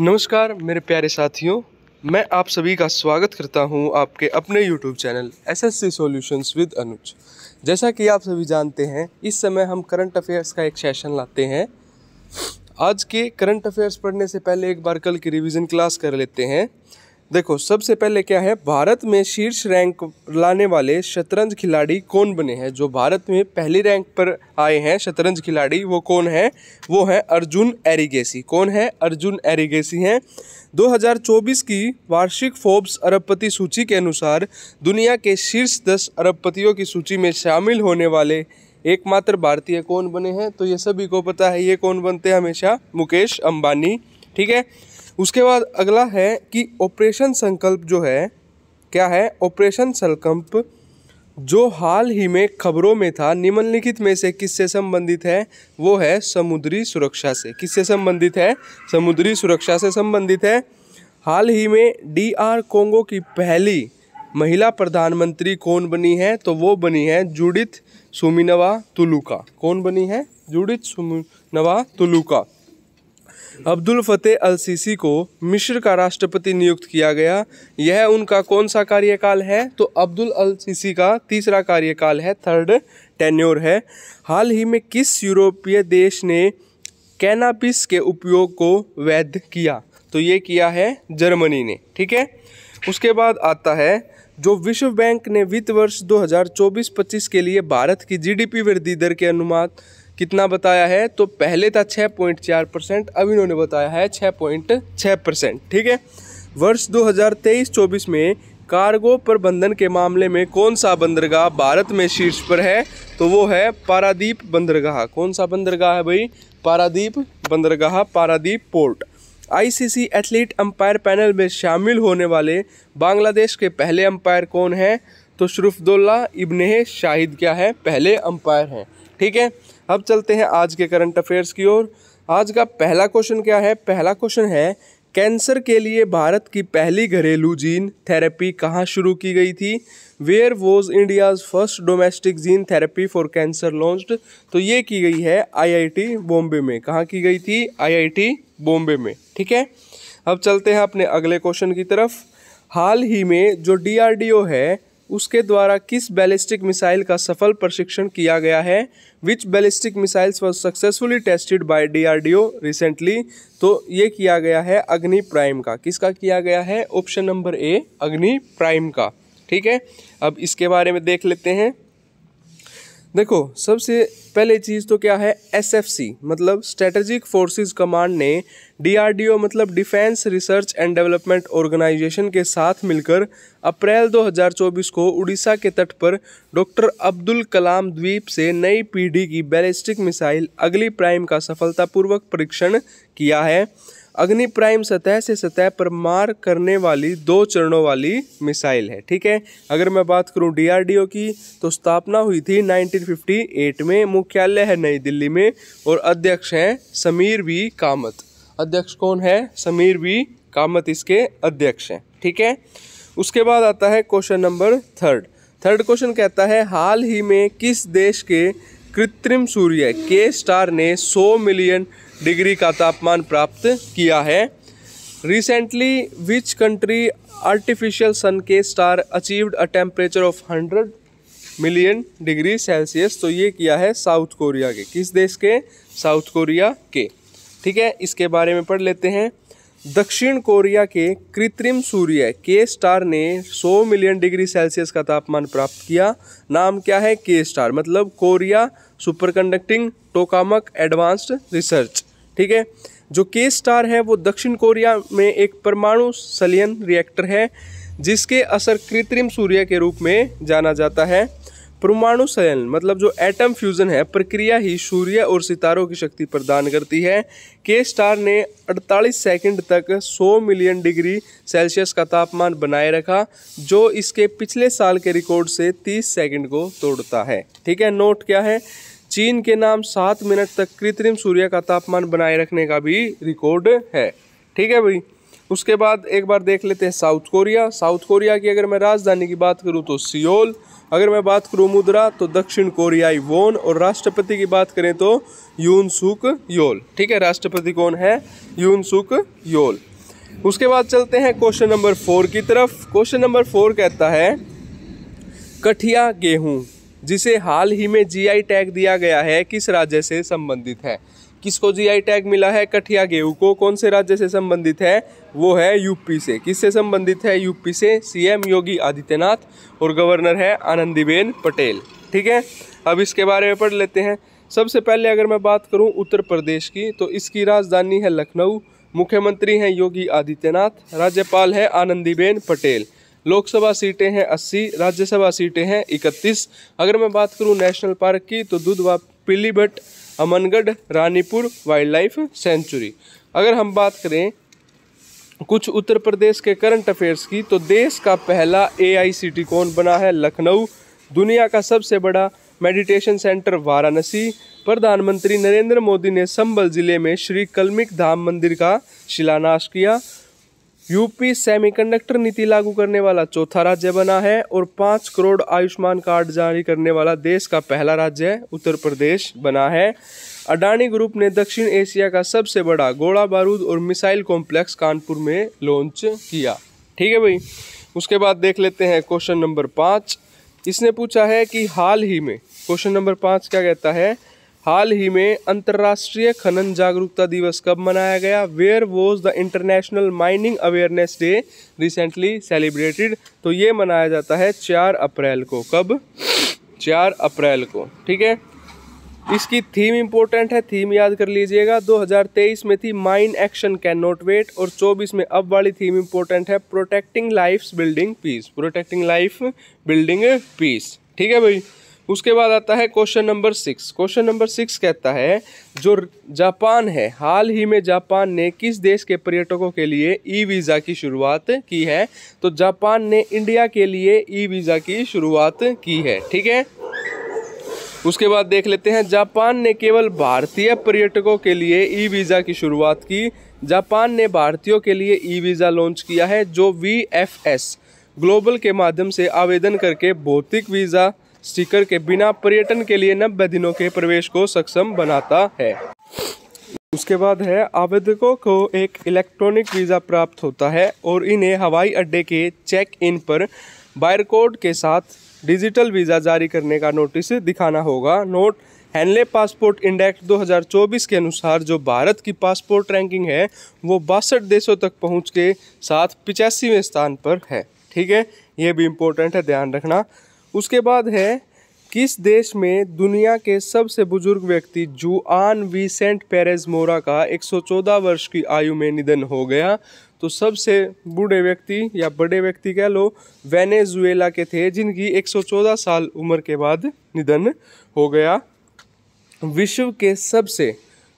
नमस्कार मेरे प्यारे साथियों, मैं आप सभी का स्वागत करता हूं आपके अपने YouTube channel SSC solutions with Anuj. जैसा कि आप सभी जानते हैं, इस समय हम करंट अफेयर्स का एक सेशन लाते हैं। आज के करंट अफेयर्स पढ़ने से पहले एक बार कल की रिवीजन क्लास कर लेते हैं। देखो, सबसे पहले क्या है, भारत में शीर्ष रैंक लाने वाले शतरंज खिलाड़ी कौन बने हैं। जो भारत में पहली रैंक पर आए हैं शतरंज खिलाड़ी, वो कौन है? वो है अर्जुन एरिगेसी। कौन है? अर्जुन एरिगेसी हैं। 2024 की वार्षिक फोर्ब्स अरबपति सूची के अनुसार दुनिया के शीर्ष 10 अरबपतियों की सूची में शामिल होने वाले एकमात्र भारतीय कौन बने हैं? तो ये सभी को पता है, ये कौन बनते हैं हमेशा? मुकेश अंबानी। ठीक है। उसके बाद अगला है कि ऑपरेशन संकल्प जो है, क्या है? ऑपरेशन संकल्प जो हाल ही में खबरों में था, निम्नलिखित में से किससे संबंधित है? वो है समुद्री सुरक्षा से। किससे संबंधित है? समुद्री सुरक्षा से संबंधित है। हाल ही में DR कोंगो की पहली महिला प्रधानमंत्री कौन बनी है? तो वो बनी है जूडिथ सुमिनवा तुलुका। कौन बनी है? जूडिथ सुमिनवा तुलुका। अब्दुल फतेह अल सीसी को मिस्र का राष्ट्रपति नियुक्त किया गया। यह उनका कौन सा कार्यकाल है? तो अब्दुल अल सीसी का तीसरा कार्यकाल है, थर्ड टेन्योर है। हाल ही में किस यूरोपीय देश ने कैनाबिस के उपयोग को वैध किया? तो ये किया है जर्मनी ने। ठीक है। उसके बाद आता है, जो विश्व बैंक ने वित्त वर्ष 2024-25 के लिए भारत की GDP वृद्धि दर के अनुमान कितना बताया है? तो पहले था 6.4%, अब इन्होंने बताया है 6.6%। ठीक है। वर्ष 2023-24 में कार्गो प्रबंधन के मामले में कौन सा बंदरगाह भारत में शीर्ष पर है? तो वो है पारादीप बंदरगाह। कौन सा बंदरगाह है भाई? पारादीप बंदरगाह, Paradip port. ICC athlete umpire panel में शामिल होने वाले बांग्लादेश के पहले अंपायर कौन है? तो शरफुद्दौला इब्ने शाहिद क्या है? पहले अंपायर हैं। ठीक है। अब चलते हैं आज के करंट अफेयर्स की ओर। आज का पहला क्वेश्चन क्या है? पहला क्वेश्चन है, कैंसर के लिए भारत की पहली घरेलू जीन थेरेपी कहाँ शुरू की गई थी? Where was India's first domestic gene therapy for cancer launched? तो ये की गई है IIT बॉम्बे में। कहाँ की गई थी? IIT बॉम्बे में। ठीक है। अब चलते हैं अपने अगले क्वेश्चन की तरफ। हाल ही में जो DRDO है, उसके द्वारा किस बैलिस्टिक मिसाइल का सफल प्रशिक्षण किया गया है? Which ballistic missiles was successfully tested by DRDO recently? तो ये किया गया है अग्नि प्राइम का। किसका किया गया है? ऑप्शन नंबर A, अग्नि प्राइम का। ठीक है। अब इसके बारे में देख लेते हैं। देखो, सबसे पहले चीज़ तो क्या है, SFC मतलब स्ट्रेटेजिक फोर्सेस कमांड ने DRDO मतलब defence research and development organisation के साथ मिलकर अप्रैल 2024 को उड़ीसा के तट पर डॉक्टर अब्दुल कलाम द्वीप से नई पीढ़ी की बैलिस्टिक मिसाइल अग्नि प्राइम का सफलतापूर्वक परीक्षण किया है। अग्नि प्राइम सतह से सतह पर मार करने वाली 2 चरणों वाली मिसाइल है। ठीक है। अगर मैं बात करूं DRDO की, तो स्थापना हुई थी 1958 में, मुख्यालय है नई दिल्ली में और अध्यक्ष हैं समीर वी कामत। अध्यक्ष कौन है? समीर वी कामत इसके अध्यक्ष हैं। ठीक है। उसके बाद आता है क्वेश्चन नंबर थर्ड क्वेश्चन कहता है, हाल ही में किस देश के कृत्रिम सूर्य के स्टार ने 100 मिलियन डिग्री का तापमान प्राप्त किया है? Recently which country artificial sun के star achieved a temperature of 100 million degree Celsius? तो ये किया है साउथ कोरिया के। किस देश के? साउथ कोरिया के। ठीक है। इसके बारे में पढ़ लेते हैं। दक्षिण कोरिया के कृत्रिम सूर्य के स्टार ने 100 मिलियन डिग्री सेल्सियस का तापमान प्राप्त किया। नाम क्या है? के स्टार मतलब Korea super conducting tokamak advanced research. ठीक है। जो के स्टार है वो दक्षिण कोरिया में एक परमाणु संलयन रिएक्टर है, जिसके असर कृत्रिम सूर्य के रूप में जाना जाता है। परमाणु संलयन मतलब जो एटम फ्यूजन है प्रक्रिया ही सूर्य और सितारों की शक्ति प्रदान करती है। के स्टार ने 48 सेकंड तक 100 मिलियन डिग्री सेल्सियस का तापमान बनाए रखा, जो इसके पिछले साल के रिकॉर्ड से 30 सेकंड को तोड़ता है। ठीक है। नोट क्या है? चीन के नाम 7 मिनट तक कृत्रिम सूर्य का तापमान बनाए रखने का भी रिकॉर्ड है। ठीक है भाई। उसके बाद एक बार देख लेते हैं साउथ कोरिया। साउथ कोरिया की अगर मैं राजधानी की बात करूं तो सियोल। अगर मैं बात करूं मुद्रा तो दक्षिण कोरियाई वोन। और राष्ट्रपति की बात करें तो यून सुक योल। ठीक है, राष्ट्रपति कौन है? यून सुक योल। उसके बाद चलते हैं क्वेश्चन नंबर 4 की तरफ। क्वेश्चन नंबर 4 कहता है कठिया गेहूं जिसे हाल ही में जीआई टैग दिया गया है किस राज्य से संबंधित है? किसको जीआई टैग मिला है? कठिया गेहूं को। कौन से राज्य से संबंधित है? वो है यूपी से। किससे संबंधित है? यूपी से। सीएम योगी आदित्यनाथ और गवर्नर है आनंदीबेन पटेल। ठीक है, अब इसके बारे में पढ़ लेते हैं। सबसे पहले अगर मैं बात करूं उत्तर प्रदेश की तो इसकी राजधानी है लखनऊ। मुख्यमंत्री हैं योगी आदित्यनाथ। राज्यपाल है आनंदीबेन पटेल। लोकसभा सीटें हैं 80, राज्यसभा सीटें हैं 31। अगर मैं बात करूं नेशनल पार्क की तो Dudhwa, Pilibhit, Amangarh, Ranipur wildlife sanctuary. अगर हम बात करें कुछ उत्तर प्रदेश के करंट अफेयर्स की तो देश का पहला AICT कौन बना है? लखनऊ। दुनिया का सबसे बड़ा मेडिटेशन सेंटर वाराणसी। प्रधानमंत्री नरेंद्र मोदी ने संभल जिले में श्री कलमिक धाम मंदिर का शिलान्यास किया। यूपी सेमीकंडक्टर नीति लागू करने वाला चौथा राज्य बना है। और 5 करोड़ आयुष्मान कार्ड जारी करने वाला देश का पहला राज्य उत्तर प्रदेश बना है। अडानी ग्रुप ने दक्षिण एशिया का सबसे बड़ा गोला बारूद और मिसाइल कॉम्प्लेक्स कानपुर में लॉन्च किया। ठीक है भाई। उसके बाद देख लेते हैं क्वेश्चन नंबर 5। इसने पूछा है कि हाल ही में, क्वेश्चन नंबर 5 क्या कहता है? हाल ही में अंतर्राष्ट्रीय खनन जागरूकता दिवस कब मनाया गया? Where was the international mining awareness day recently celebrated? तो ये मनाया जाता है 4 अप्रैल को। कब? 4 अप्रैल को। ठीक है, इसकी थीम इंपॉर्टेंट है, थीम याद कर लीजिएगा। 2023 में थी mine action can not wait. और 24 में अब वाली थीम इंपॉर्टेंट है protecting life building peace. Protecting life building peace. ठीक है भाई। उसके बाद आता है क्वेश्चन नंबर 6। क्वेश्चन नंबर 6 कहता है जो जापान है, हाल ही में जापान ने किस देश के पर्यटकों के लिए ई वीज़ा की शुरुआत की है? तो जापान ने इंडिया के लिए ई वीज़ा की शुरुआत की है। ठीक है, उसके बाद देख लेते हैं जापान ने केवल भारतीय पर्यटकों के लिए ई वीज़ा की शुरुआत की। जापान ने भारतीयों के लिए ई वीज़ा लॉन्च किया है जो VFS ग्लोबल के माध्यम से आवेदन करके भौतिक वीज़ा स्टिकर के बिना पर्यटन के लिए 90 दिनों के प्रवेश को सक्षम बनाता है। उसके बाद है आवेदकों को एक इलेक्ट्रॉनिक वीज़ा प्राप्त होता है और इन्हें हवाई अड्डे के चेक इन पर बारकोड के साथ डिजिटल वीज़ा जारी करने का नोटिस दिखाना होगा। नोट हैनले पासपोर्ट इंडेक्स 2024 के अनुसार जो भारत की पासपोर्ट रैंकिंग है वो 62 देशों तक पहुंच के साथ 85वें स्थान पर है। ठीक है, ये भी इम्पोर्टेंट है, ध्यान रखना। उसके बाद है किस देश में दुनिया के सबसे बुजुर्ग व्यक्ति जुआन विसेंट पेरेज मोरा का 114 वर्ष की आयु में निधन हो गया? तो सबसे बूढ़े व्यक्ति या बड़े व्यक्ति कह लो वेनेजुएला के थे जिनकी 114 साल उम्र के बाद निधन हो गया। विश्व के सबसे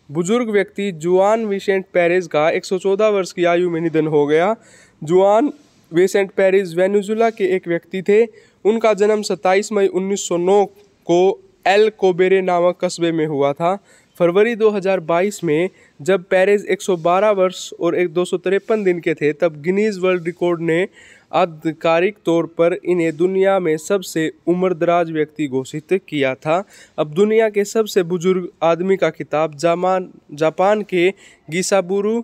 बुजुर्ग व्यक्ति जुआन विसेंट पेरेज का 114 वर्ष की आयु में निधन हो गया। जुआन विसेंट पेरेज वेनेजुएला के एक व्यक्ति थे। उनका जन्म 27 मई 1909 को एल कोबेरे नामक कस्बे में हुआ था। फरवरी 2022 में जब पेरेज 112 वर्ष और 253 दिन के थे तब गिनीज वर्ल्ड रिकॉर्ड ने आधिकारिक तौर पर इन्हें दुनिया में सबसे उम्रदराज व्यक्ति घोषित किया था। अब दुनिया के सबसे बुजुर्ग आदमी का खिताब जापान के गिसाबुरु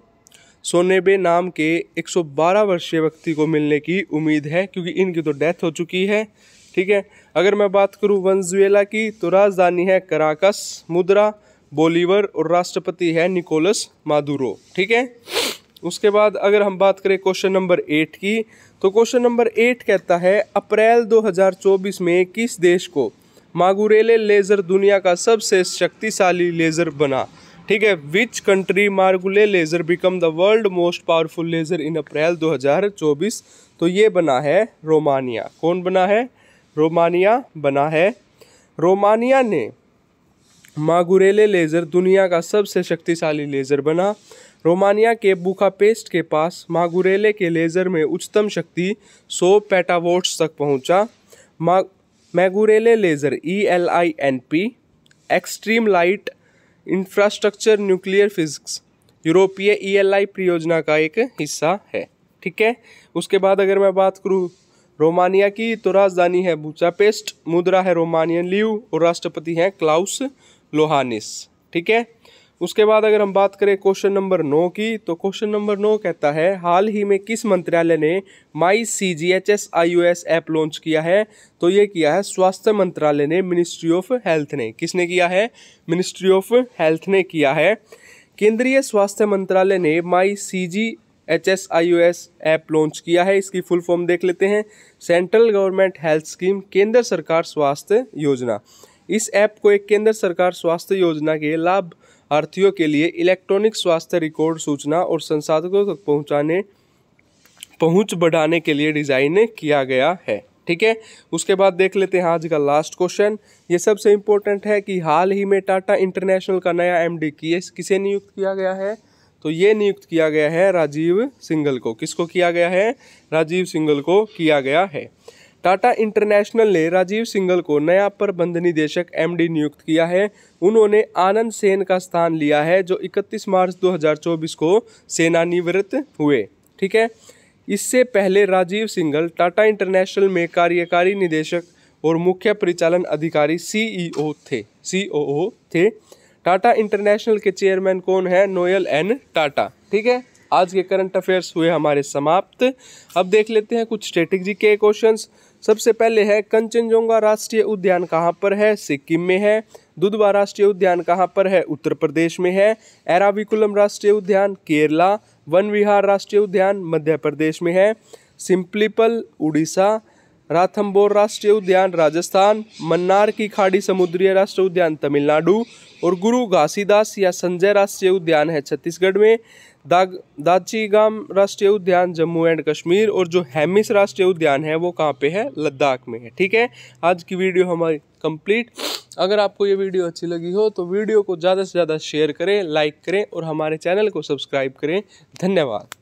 सोनेबे नाम के 112 वर्षीय व्यक्ति को मिलने की उम्मीद है क्योंकि इनकी तो डेथ हो चुकी है। ठीक है, अगर मैं बात करूं वेनेजुएला की तो राजधानी है कराकस, मुद्रा बोलीवर और राष्ट्रपति है निकोलस मादुरो। ठीक है, उसके बाद अगर हम बात करें क्वेश्चन नंबर 8 की तो क्वेश्चन नंबर 8 कहता है अप्रैल 2024 में किस देश को मागुरेले लेज़र दुनिया का सबसे शक्तिशाली लेज़र बना? ठीक है, which country Magurele laser become the world most powerful laser in April 2024? तो ये बना है रोमानिया। कौन बना है? रोमानिया बना है। रोमानिया ने मागुरेले लेज़र दुनिया का सबसे शक्तिशाली लेज़र बना। रोमानिया के बुखापेस्ट के पास मागुरेले के लेज़र में उच्चतम शक्ति 100 पेटावॉट्स तक पहुंचा। Magurele laser ELINP extreme light infrastructure nuclear physics यूरोपीय ELI परियोजना का एक हिस्सा है। ठीक है, उसके बाद अगर मैं बात करूँ रोमानिया की, तो राजधानी है बुचापेस्ट, मुद्रा है रोमानियन लीव और राष्ट्रपति हैं क्लाउस लोहानिस। ठीक है, उसके बाद अगर हम बात करें क्वेश्चन नंबर 9 की, तो क्वेश्चन नंबर 9 कहता है हाल ही में किस मंत्रालय ने माई CGHS iOS ऐप लॉन्च किया है? तो ये किया है स्वास्थ्य मंत्रालय ने, मिनिस्ट्री ऑफ हेल्थ ने। किसने किया है? मिनिस्ट्री ऑफ हेल्थ ने किया है। केंद्रीय स्वास्थ्य मंत्रालय ने माई CGHS iOS ऐप लॉन्च किया है। इसकी फुल फॉर्म देख लेते हैं, सेंट्रल गवर्नमेंट हेल्थ स्कीम, केंद्र सरकार स्वास्थ्य योजना। इस ऐप को एक केंद्र सरकार स्वास्थ्य योजना के लाभार्थियों के लिए इलेक्ट्रॉनिक स्वास्थ्य रिकॉर्ड सूचना और संसाधनों तक पहुंच बढ़ाने के लिए डिजाइन किया गया है। ठीक है, उसके बाद देख लेते हैं आज का लास्ट क्वेश्चन। ये सबसे इंपॉर्टेंट है कि हाल ही में टाटा इंटरनेशनल का नया MD किसे नियुक्त किया गया है? तो ये नियुक्त किया गया है राजीव सिंघल को। किसको किया गया है? राजीव सिंघल को किया गया है। टाटा इंटरनेशनल ने राजीव सिंघल को नया प्रबंध निदेशक MD नियुक्त किया है। उन्होंने आनंद सेन का स्थान लिया है, जो 31 मार्च 2024 को सेवानिवृत्त हुए। ठीक है, इससे पहले राजीव सिंघल टाटा इंटरनेशनल में कार्यकारी निदेशक और मुख्य परिचालन अधिकारी COO थे। टाटा इंटरनेशनल के चेयरमैन कौन है? Noel N Tata. ठीक है, आज के करंट अफेयर्स हुए हमारे समाप्त। अब देख लेते हैं कुछ स्ट्रेटेजी के क्वेश्चंस। सबसे पहले है कंचनजंगा राष्ट्रीय उद्यान कहाँ पर है? सिक्किम में है। दुधवा राष्ट्रीय उद्यान कहाँ पर है? उत्तर प्रदेश में है। एराविकुलम राष्ट्रीय उद्यान केरला, वन विहार राष्ट्रीय उद्यान मध्य प्रदेश में है। सिंपलीपल उड़ीसा, राथम्बोर राष्ट्रीय उद्यान राजस्थान, मन्नार की खाड़ी समुद्री राष्ट्रीय उद्यान तमिलनाडु और गुरु घासीदास या संजय राष्ट्रीय उद्यान है छत्तीसगढ़ में। दाचीगाम राष्ट्रीय उद्यान जम्मू एंड कश्मीर और जो हेमिस राष्ट्रीय उद्यान है वो कहाँ पे है? लद्दाख में है। ठीक है, आज की वीडियो हमारी कंप्लीट। अगर आपको ये वीडियो अच्छी लगी हो तो वीडियो को ज़्यादा से ज़्यादा शेयर करें, लाइक करें और हमारे चैनल को सब्सक्राइब करें। धन्यवाद।